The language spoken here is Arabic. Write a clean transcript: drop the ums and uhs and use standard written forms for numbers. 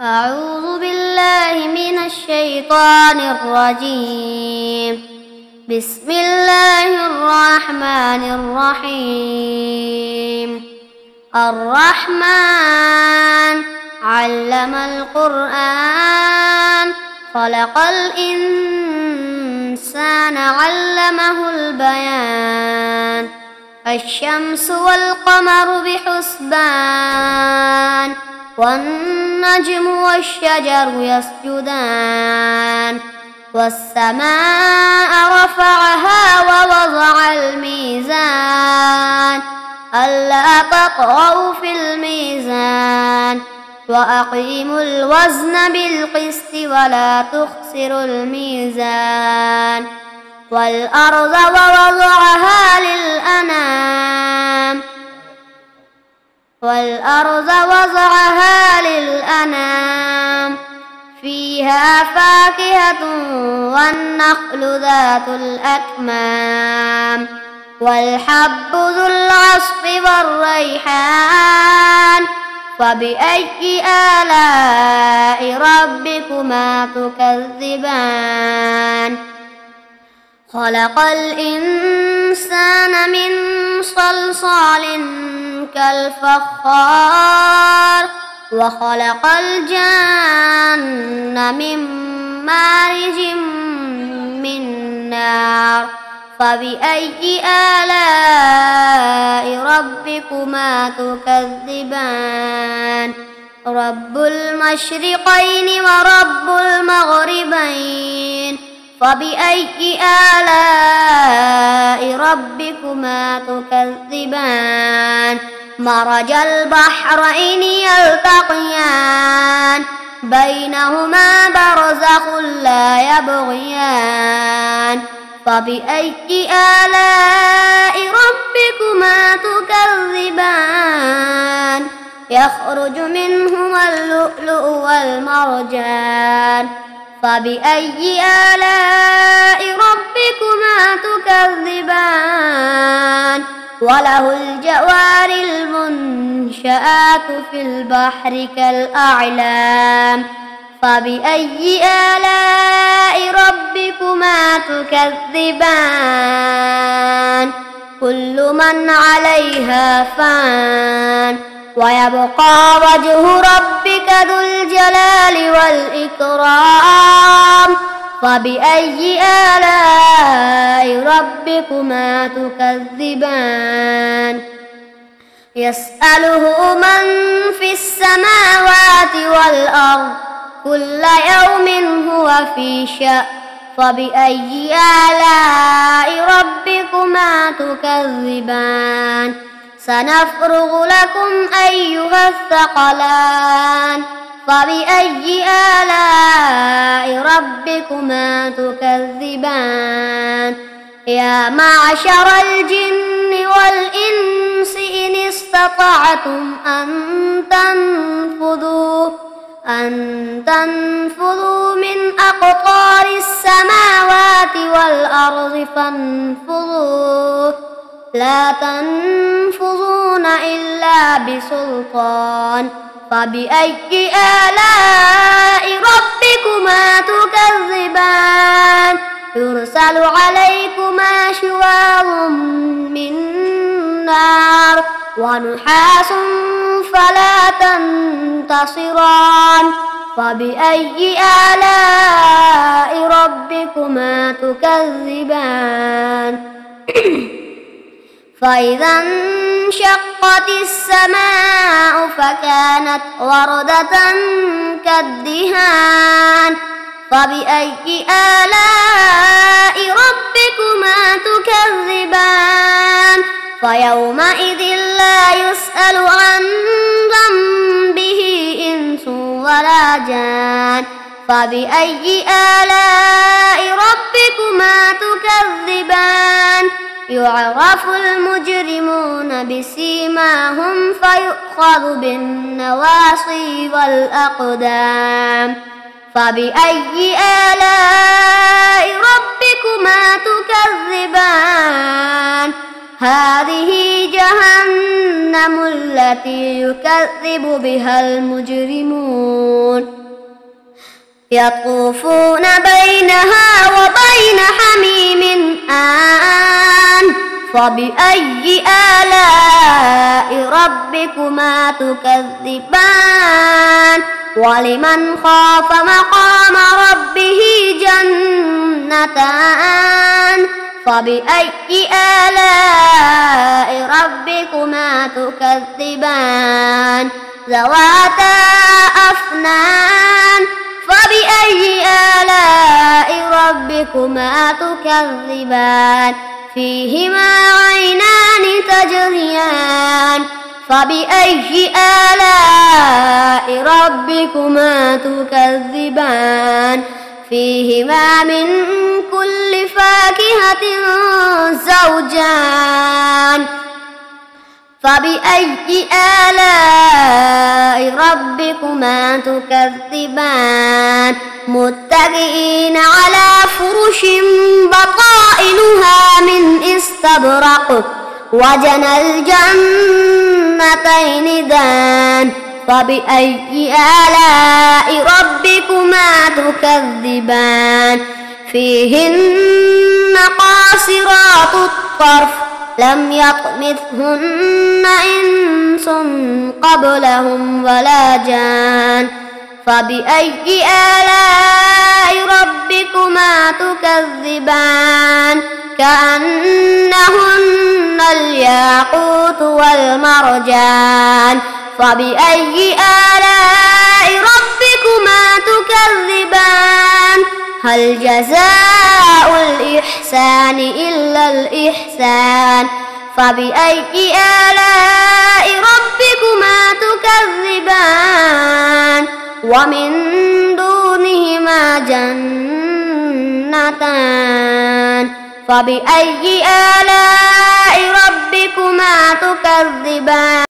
أعوذ بالله من الشيطان الرجيم. بسم الله الرحمن الرحيم. الرحمن علم القرآن خلق الإنسان علمه البيان. الشمس والقمر بحسبان والنجم والشجر يسجدان. والسماء رفعها ووضع الميزان ألا تطغوا في الميزان وأقيموا الوزن بالقسط ولا تخسروا الميزان. والأرض ووضعها للأنام فيها فاكهة والنخل ذات الأكمام والحب ذو العصف والريحان. فبأي آلاء ربكما تكذبان؟ خلق الإنسان من صلصال كالفخار وخلق الجن من مارج من نار. فبأي آلاء ربكما تكذبان؟ رب المشرقين ورب المغربين. فبأي آلاء ربكما تكذبان؟ مرج البحرين يلتقيان بينهما برزخ لا يبغيان. فبأي آلاء ربكما تكذبان؟ يخرج منهما اللؤلؤ والمرجان. فبأي آلاء ربكما تكذبان؟ وله الجوار المنشآت في البحر كالأعلام. فبأي آلاء ربكما تكذبان؟ كل من عليها فان ويبقى وجه ربك ذو الجلال والإكرام. فبأي آلاء ربكما تكذبان؟ يسأله من في السماوات والأرض كل يوم هو في شأن. فبأي آلاء ربكما تكذبان؟ سنفرغ لكم أيها الثقلان. فبأي آلاء ربكما تكذبان؟ يا معشر الجن والإنس إن استطعتم أن تنفذوا من أقطار السماوات والأرض فانفذوا لا تنفذون إلا بسلطان. فبأي آلاء ربكما تكذبان؟ يرسل عليكما شواظ من نار ونحاس فلا تنتصران. فبأي آلاء ربكما تكذبان؟ فإذا انشقت السماء فكانت وردة كالدهان. فبأي آلاء ربكما تكذبان؟ فيومئذ لا يسأل عن ذنبه إنس ولا جان. فبأي آلاء ربكما تكذبان؟ يعرف المجرمون بسيماهم فيؤخذ بالنواصي والأقدام. فبأي آلاء ربكما تكذبان؟ هذه جهنم التي يكذب بها المجرمون. يطوفون بينها وبين حميم آن فبأي آلاء ربكما تكذبان ولمن خاف مقام ربه جنتان فبأي آلاء ربكما تكذبان ذواتا أفنان فبأي آلاء ربكما تكذبان فيهما عينان تجريان فبأي آلاء ربكما تكذبان فيهما من كل فاكهة زوجان فبأي آلاء ربكما تكذبان متكئين على فرش بطائنها من استبرق وجنى الجنتين دان فبأي آلاء ربكما تكذبان فيهن قاصرات الطرف لم يطمثهن إنس قبلهم ولا جان فبأي آلاء ربكما تكذبان كأنهن الياقوت والمرجان فبأي آلاء ربكما تكذبان هل جزاء الإحسان إلا الإحسان فبأي آلاء ربكما تكذبان ومن دونهما جنتان فبأي آلاء